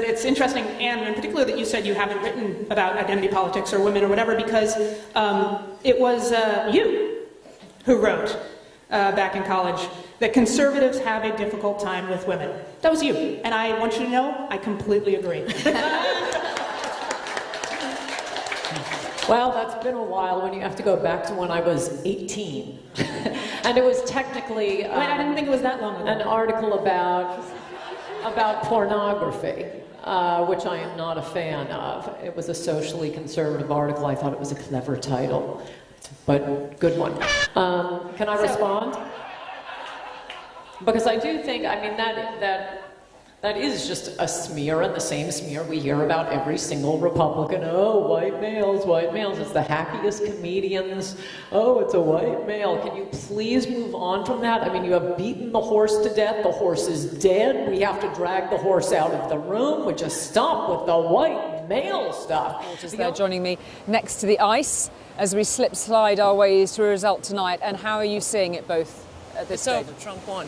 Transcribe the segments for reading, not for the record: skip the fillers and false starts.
that it's interesting, and in particular that you said you haven't written about identity politics or women or whatever, because it was you who wrote back in college that conservatives have a difficult time with women. That was you. And I want you to know, I completely agree. Well, that's been a while when you have to go back to when I was 18. And it was technically... Wait, I didn't think it was that long ago. An article about pornography, which I am not a fan of. It was a socially conservative article. I thought it was a clever title, but good one. Can I respond? Because I do think, I mean, that is just a smear, and the same smear we hear about every single Republican. Oh, white males, white males. It's the happiest comedians. Oh, it's a white male. Can you please move on from that? I mean, you have beaten the horse to death. The horse is dead. We have to drag the horse out of the room. We just stop with the white male stuff. They're joining me next to the ice as we slide our ways to a result tonight. And how are you seeing it both at this stage? It's over. Trump won.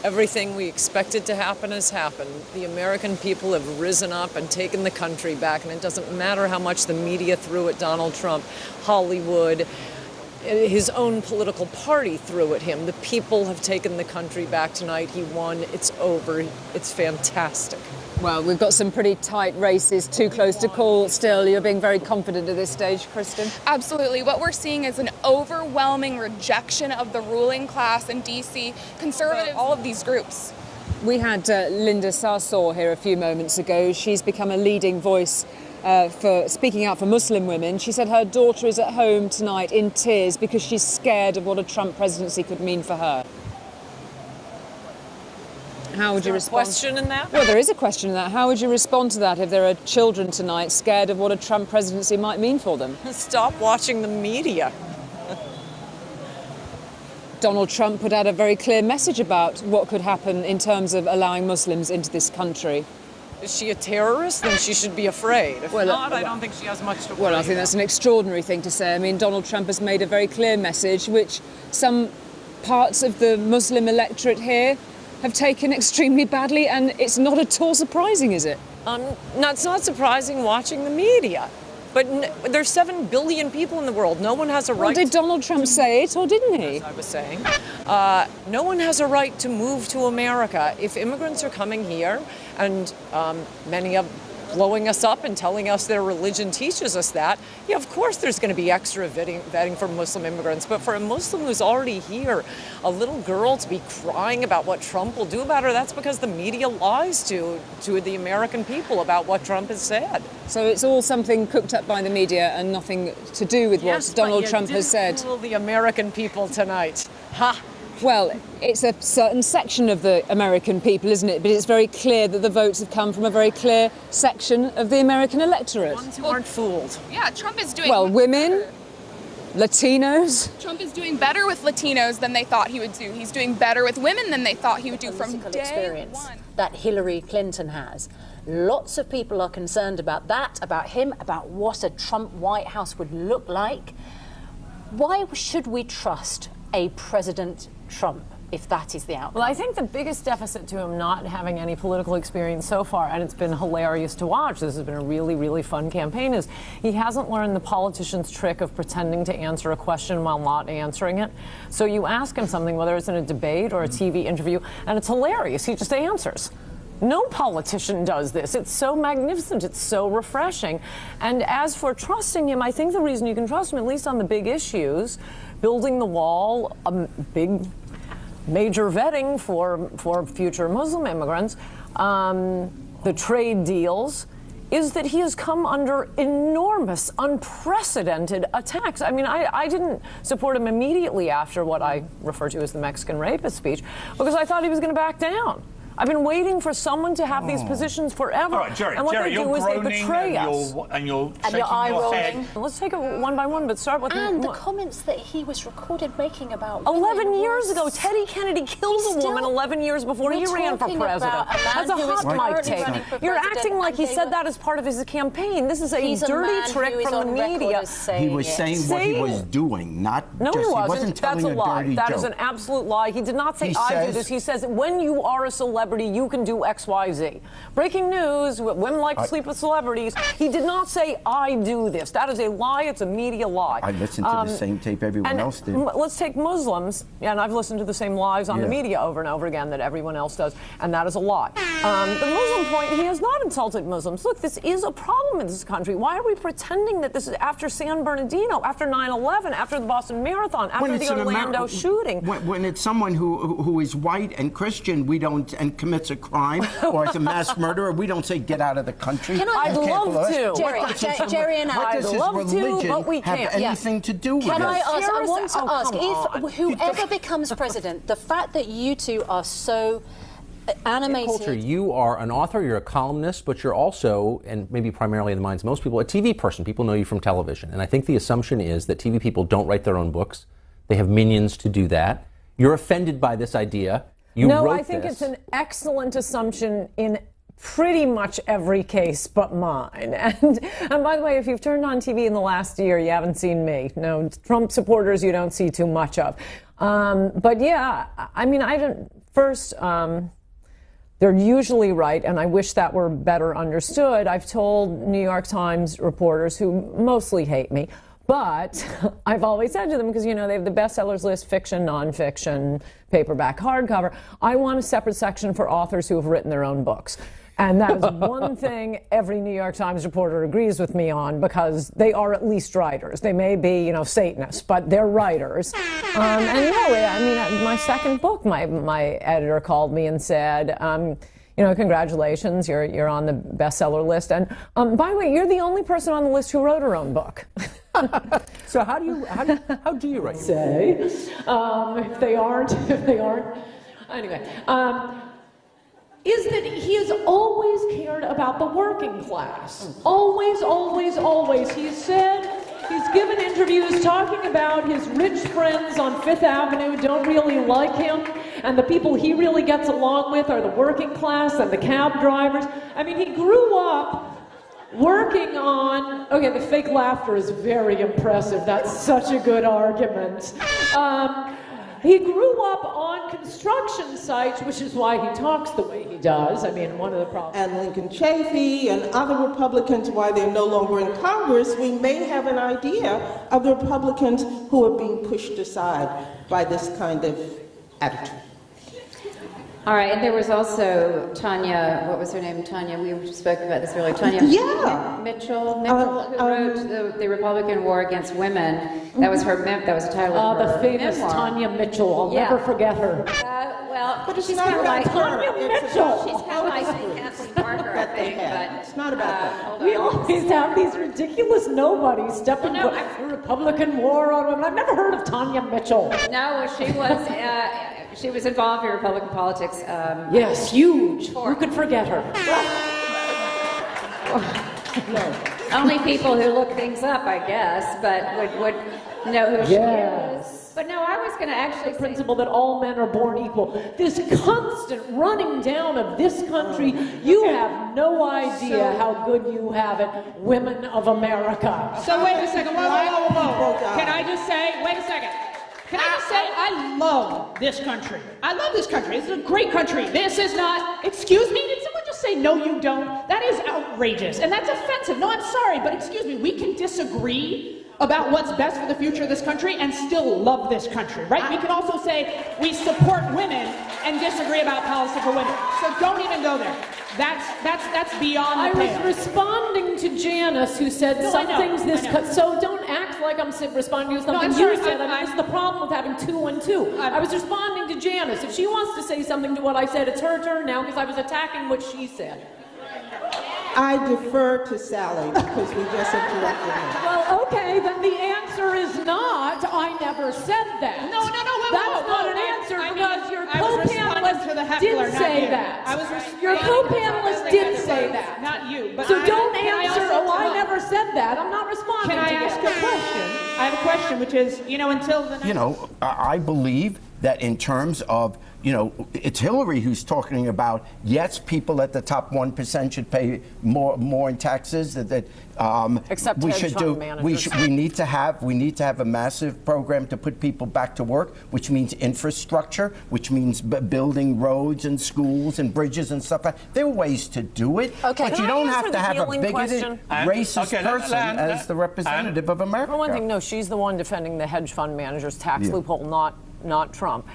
Everything we expected to happen has happened. The American people have risen up and taken the country back, and it doesn't matter how much the media threw at Donald Trump, Hollywood, his own political party threw at him. The people have taken the country back tonight. He won. It's over. It's fantastic. Well, we've got some pretty tight races, too close to call still. You're being very confident at this stage, Kristen. Absolutely. What we're seeing is an overwhelming rejection of the ruling class in D.C., conservative, all of these groups. We had Linda Sarsour here a few moments ago. She's become a leading voice for speaking out for Muslim women. She said her daughter is at home tonight in tears because she's scared of what a Trump presidency could mean for her. How would you respond? Is there a question in that? Well, there is a question in that. How would you respond to that if there are children tonight scared of what a Trump presidency might mean for them? Stop watching the media. Donald Trump put out a very clear message about what could happen in terms of allowing Muslims into this country. Is she a terrorist? Then she should be afraid. If not, I don't think she has much to worry Well, I think that's an extraordinary thing to say. I mean, Donald Trump has made a very clear message, which some parts of the Muslim electorate here have taken extremely badly, and it's not at all surprising, is it? It's not surprising watching the media. But there's 7 billion people in the world. No one has a right. Well, did Donald Trump say it, or didn't he? As I was saying, no one has a right to move to America. If immigrants are coming here, and many of blowing us up and telling us their religion teaches us that, yeah, of course there's going to be extra vetting for Muslim immigrants. But for a Muslim who's already here, a little girl to be crying about what Trump will do about her, that's because the media lies to the American people about what Trump has said. So it's all something cooked up by the media and nothing to do with what Donald Trump has said. Fool the American people tonight. Ha! Well, it's a certain section of the American people, isn't it? But it's very clear that the votes have come from a very clear section of the American electorate. Ones who aren't fooled. Yeah, Trump is doing... Well, women, Latinos. Trump is doing better with Latinos than they thought he would do. He's doing better with women than they thought he would do from day experience one. That Hillary Clinton has. Lots of people are concerned about that, about him, about what a Trump White House would look like. Why should we trust a President Trump if that is the outcome? Well, I think the biggest deficit to him not having any political experience so far, and it's been hilarious to watch, this has been a really, really fun campaign, is he hasn't learned the politician's trick of pretending to answer a question while not answering it. So you ask him something, whether it's in a debate or a TV interview, and it's hilarious. He just answers. No politician does this. It's so magnificent. It's so refreshing. And as for trusting him, I think the reason you can trust him, at least on the big issues, building the wall, big major vetting for future Muslim immigrants, the trade deals, is that he has come under enormous, unprecedented attacks. I mean, I didn't support him immediately after what I refer to as the Mexican rapist speech, because I thought he was going to back down. I've been waiting for someone to have these positions forever. All right, Jerry, and what Jerry, they do is they betray us. And you're shaking your eye your head. rolling. Let's take it one by one, but start with And the comments that he was recorded making about 11 years ago. Teddy Kennedy killed a woman 11 years before he ran for president. That's a hot mic take. You're acting like he said that as part of his campaign. This is a dirty trick from the media. He was saying what he was doing, not no, just, he wasn't telling That's a lie. dirty That joke. is an absolute lie. He did not say I do this. He says when you are a celebrity, celebrity, you can do X, Y, Z. Breaking news, women like to sleep with celebrities. He did not say, I do this. That is a lie. It's a media lie. I listened to the same tape everyone else did. Let's take Muslims, and I've listened to the same lies on the media over and over again that everyone else does, and that is a lie. The Muslim point, he has not insulted Muslims. Look, this is a problem in this country. Why are we pretending that this is after San Bernardino, after 9/11, after the Boston Marathon, after the Orlando shooting? When it's someone who is white and Christian, we don't, and commits a crime or is a mass murderer, we don't say get out of the country. I'd love to. Jerry and I, I'd love to, but we can't. Have anything to do with it? Can I ask? I want to ask if whoever becomes president, the fact that you two are so animated. Ann Coulter, you are an author, you're a columnist, but you're also, and maybe primarily in the minds of most people, a TV person. People know you from television. And I think the assumption is that TV people don't write their own books. They have minions to do that. You're offended by this idea. No, I think it's an excellent assumption in pretty much every case but mine. And by the way, if you've turned on TV in the last year, you haven't seen me. No, Trump supporters you don't see too much of. But yeah, I mean, they're usually right, and I wish that were better understood. I've told New York Times reporters who mostly hate me, but I've always said to them, because, you know, they have the bestsellers list, fiction, nonfiction, paperback, hardcover. I want a separate section for authors who have written their own books. And that is one thing every New York Times reporter agrees with me on, because they are at least writers. They may be, you know, Satanists, but they're writers. And no, I mean, my second book, my editor called me and said, you know, congratulations, you're on the bestseller list. And by the way, you're the only person on the list who wrote her own book. So how do you write? Say, if they aren't, anyway. Is that he has always cared about the working class. Always, always, always. He's given interviews talking about his rich friends on Fifth Avenue don't really like him, and the people he really gets along with are the working class and the cab drivers. I mean, he grew up working on, okay, the fake laughter is very impressive. That's such a good argument. He grew up on construction sites, which is why he talks the way he does. I mean, one of the problems. And Lincoln Chafee and other Republicans, why they're no longer in Congress, we may have an idea of the Republicans who are being pushed aside by this kind of attitude. All right, and there was also Tanya, what was her name? Tanya, we spoke about this earlier. Tanya Mitchell, who wrote the Republican War Against Women. That was her. That was the title of her the famous memoir. Tanya Mitchell. I'll never forget her. Well, but she's kind of like Tanya Mitchell. She's kind of like Kathleen Barker, I think. But it's not about that. We always have these ridiculous nobodies stepping the Republican War on women. I've never heard of Tanya Mitchell. No, she was involved in Republican politics. Yes, huge. Who could forget her? Only people who look things up, I guess, but would know who she is. But no, I was going to actually the principle that all men are born equal. This constant running down of this country, you have no idea how good you have it, women of America. So wait a second, whoa. Can I just say, wait a second. Can I just say, I love this country. I love this country. It's a great country. This is not, excuse me, did someone just say, no, you don't? That is outrageous, and that's offensive. No, I'm sorry, but excuse me, we can disagree about what's best for the future of this country and still love this country, right? We can also say we support women and disagree about policy for women. So don't even go there. That's beyond the pale. I was responding to Janice, who said some things so don't act like I'm responding to something you said. I mean, it's the problem with having 2 and 2. I was responding to Janice. If she wants to say something to what I said, it's her turn now, because I was attacking what she said. I defer to Sally because we just interrupted her. Well, okay, then the answer is not, I never said that. No, That's not an answer, because your co-panelist heckler, did say that. Your co-panelist did say that. Not you. But so don't answer, I never said that. I'm not responding to Can I ask a question? I have a question, which is, until the next... I believe that in terms of, it's Hillary who's talking about, yes, people at the top 1% should pay more in taxes. Except we hedge should fund do. managers. We need to have a massive program to put people back to work, which means infrastructure, which means building roads and schools and bridges and stuff. There are ways to do it, Okay. but Can you I don't answer have to the have a healing bigoted, question? racist person as the representative of America. For one thing, no, she's the one defending the hedge fund managers' tax loophole, not Trump.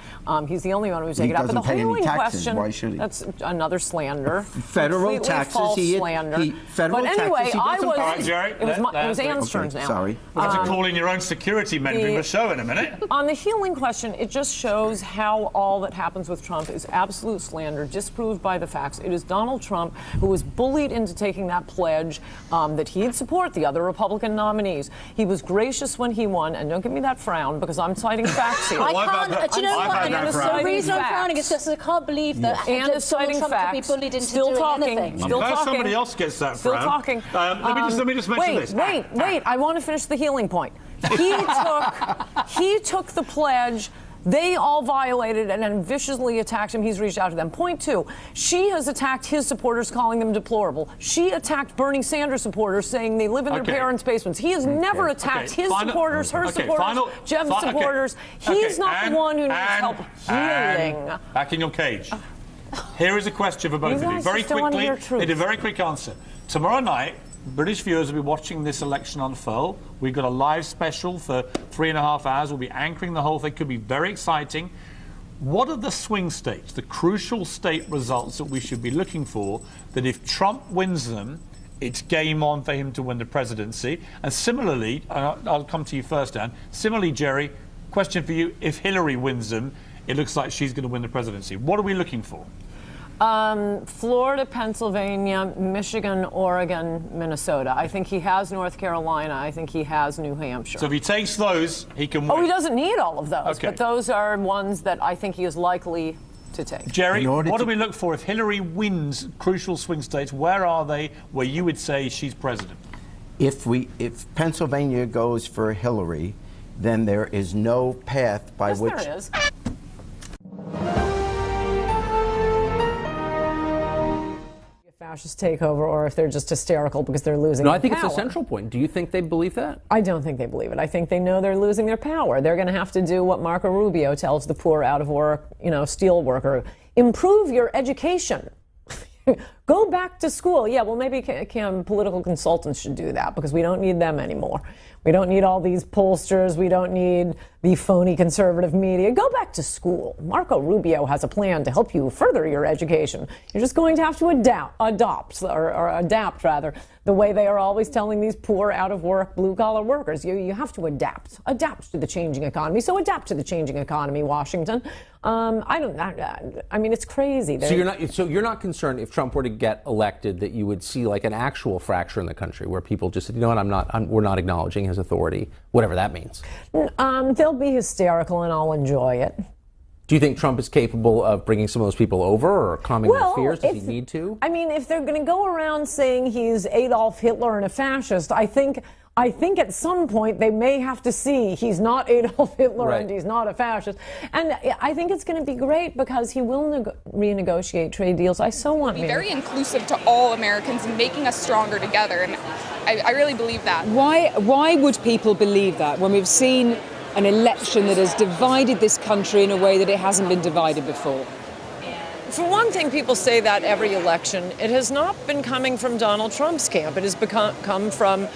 He's the only one who's taken it out. But the doesn't pay any healing taxes. question, Why should he? that's another slander. Federal Completely taxes, false he- slander. federal but anyway, taxes, he I doesn't was. pay. All right, Jerry, it was Ann's turn now. Sorry. We'll have to call in your own security men during the show in a minute. On the healing question, it just shows how all that happens with Trump is absolute slander, disproved by the facts. It is Donald Trump who was bullied into taking that pledge that he'd support the other Republican nominees. He was gracious when he won, and don't give me that frown because I'm citing facts here. I can't. Do you know what? The reason I'm frowning is just I can't believe that And that is citing Donald Trump could be facts. bullied into Still doing talking. anything. Still I'm glad talking. somebody else gets that Still frown. talking. Let me just mention this. Wait. I want to finish the healing point. He took the pledge. They all violated it and viciously attacked him. He's reached out to them. Point two, she has attacked his supporters, calling them deplorable. She attacked Bernie Sanders supporters, saying they live in their parents' basements. He has never attacked his supporters, her supporters, Jeb's supporters. He's not the one who needs help healing. Back in your cage. Here is a question for both of you. Very quickly, a very quick answer. Tomorrow night, British viewers will be watching this election unfold. We've got a live special for 3.5 hours. We'll be anchoring the whole thing. Could be very exciting. What are the swing states, the crucial state results that we should be looking for, that if Trump wins them, it's game on for him to win the presidency? And similarly, I'll come to you first, Ann. Similarly, Jerry, question for you. If Hillary wins them, it looks like she's going to win the presidency. What are we looking for? Florida, Pennsylvania, Michigan, Oregon, Minnesota. I think he has North Carolina. I think he has New Hampshire. So if he takes those, he can win. Oh, he doesn't need all of those, Okay. but those are ones that I think he is likely to take. Jerry, what do we look for if Hillary wins crucial swing states? Where are they where you would say she's president? If Pennsylvania goes for Hillary, then there is no path by which. Yes, there is. Fascist takeover, or if they're just hysterical because they're losing No, their I think power. it's a central point. Do you think they believe that? I don't think they believe it. I think they know they're losing their power. They're going to have to do what Marco Rubio tells the poor out of work, steel worker: improve your education. Go back to school. Yeah, well, maybe political consultants should do that because we don't need them anymore. We don't need all these pollsters. We don't need the phony conservative media. Go back to school. Marco Rubio has a plan to help you further your education. You're just going to have to adapt the way they are always telling these poor, out-of-work, blue-collar workers. You have to adapt to the changing economy. So adapt to the changing economy, Washington. I mean, it's crazy. So you're not concerned if Trump were to get elected that you would see like an actual fracture in the country where people just said, you know what, we're not acknowledging his authority, whatever that means. They'll be hysterical and I'll enjoy it. Do you think Trump is capable of bringing some of those people over or calming their fears? Does he need to? I mean, if they're going to go around saying he's Adolf Hitler and a fascist, I think at some point they may have to see he's not Adolf Hitler and he's not a fascist. And I think it's going to be great because he will renegotiate trade deals. I so want to be very inclusive to all Americans and making us stronger together. And I really believe that. Why would people believe that when we've seen an election that has divided this country in a way that it hasn't been divided before? For one thing, people say that every election. It has not been coming from Donald Trump's camp. It has come from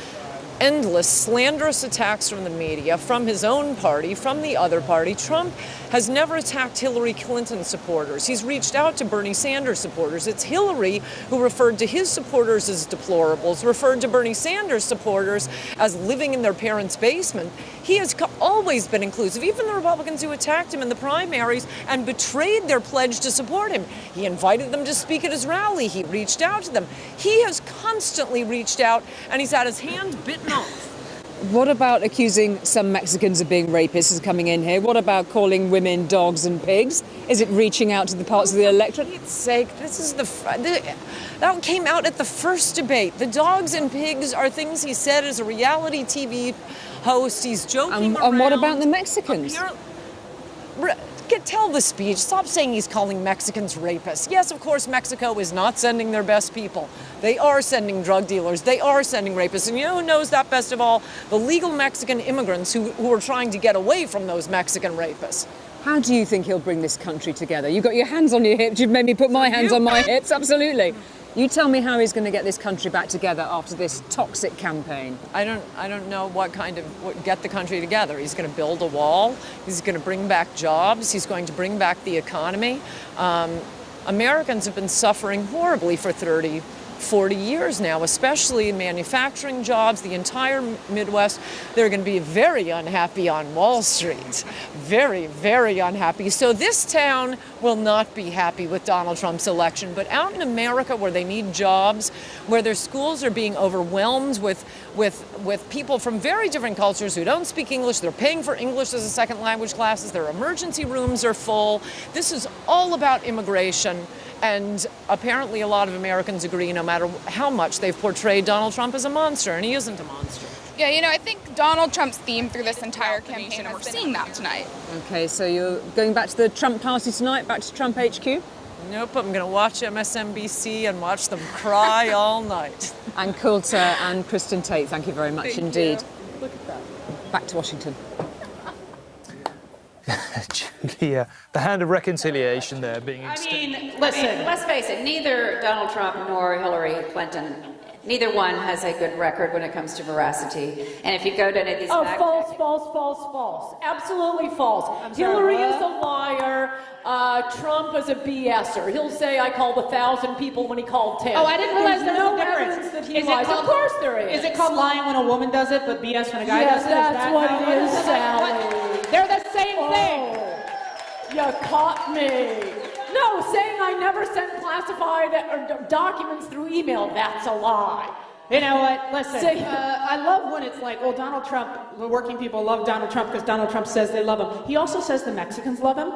endless slanderous attacks from the media, from his own party, from the other party. Trump has never attacked Hillary Clinton supporters. He's reached out to Bernie Sanders supporters. It's Hillary who referred to his supporters as deplorables, referred to Bernie Sanders supporters as living in their parents' basement. He has always been inclusive, even the Republicans who attacked him in the primaries and betrayed their pledge to support him. He invited them to speak at his rally. He reached out to them. He has constantly reached out, and he's had his hand bitten off. What about accusing some Mexicans of being rapists as coming in here? What about calling women dogs and pigs? Is it reaching out to the parts of the electorate? For Pete's sake, this is that came out at the first debate. The dogs and pigs are things he said as a reality TV host. He's joking around. And what about the Mexicans? tell the speech. Stop saying he's calling Mexicans rapists. Yes, of course, Mexico is not sending their best people. They are sending drug dealers. They are sending rapists. And you know who knows that best of all? The legal Mexican immigrants who are trying to get away from those Mexican rapists. How do you think he'll bring this country together? You've got your hands on your hips. You've made me put my hands on my hips. Absolutely. You tell me how he's going to get this country back together after this toxic campaign. I don't know what get the country together. He's going to build a wall. He's going to bring back jobs. He's going to bring back the economy. Americans have been suffering horribly for 30, 40 years now, especially in manufacturing jobs, the entire Midwest. They're going to be very unhappy on Wall Street. Very, very unhappy. So this town will not be happy with Donald Trump's election. But out in America where they need jobs, where their schools are being overwhelmed with people from very different cultures who don't speak English, they're paying for English as a second language classes, their emergency rooms are full. This is all about immigration. And apparently a lot of Americans agree, no matter how much they've portrayed Donald Trump as a monster, and he isn't a monster. Yeah, you know, I think Donald Trump's theme through this entire campaign, and we're seeing that tonight. Okay, so you're going back to the Trump party tonight, back to Trump HQ? Nope, I'm going to watch MSNBC and watch them cry all night. Ann Coulter and Kristen Tate, thank you very much indeed. Look at that. Back to Washington. Julia, the hand of reconciliation there being extended. I mean, listen. Let's face it, neither Donald Trump nor Hillary Clinton, neither one has a good record when it comes to veracity. And if you go to any of these False. Absolutely false. Hillary is a liar. Trump is a BSer. He'll say, I called 1,000 people when he called 10. Oh, I didn't realize there was no a difference. evidence that he lies. Of course there is. Is it called lying when a woman does it, but BS when a guy does it? That's what it is, Sally. They're the same thing. You caught me. No, saying I never sent classified documents through email, that's a lie. You know what? Listen, I love when it's like, oh, Donald Trump, the working people love Donald Trump because Donald Trump says they love him. He also says the Mexicans love him.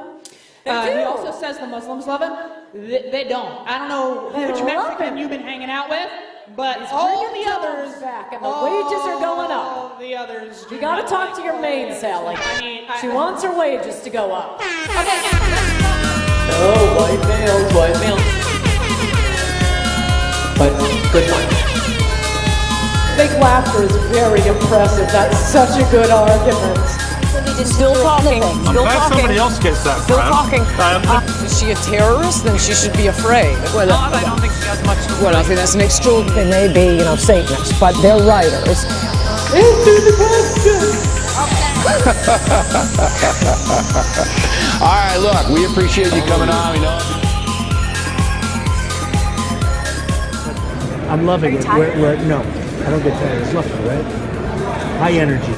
He also says the Muslims love him. They don't. I don't know which Mexican you've been hanging out with, but all the others back and the wages are going up. The others. You got to talk to your maid, Sally. I mean, she wants her wages to go up. Oh, white male. But good point. Fake laughter is very impressive. That's such a good argument. Still talking. I'm glad somebody else gets that. Still talking. Is she a terrorist? Then she should be afraid. Well, I don't think she has much to Well, I think that's an extraordinary... They may be, Satanists, but they're writers. Answer the question. All right, look, we appreciate you coming on. We know. I'm loving it. No, I don't get tired. It's lovely, right? High energy.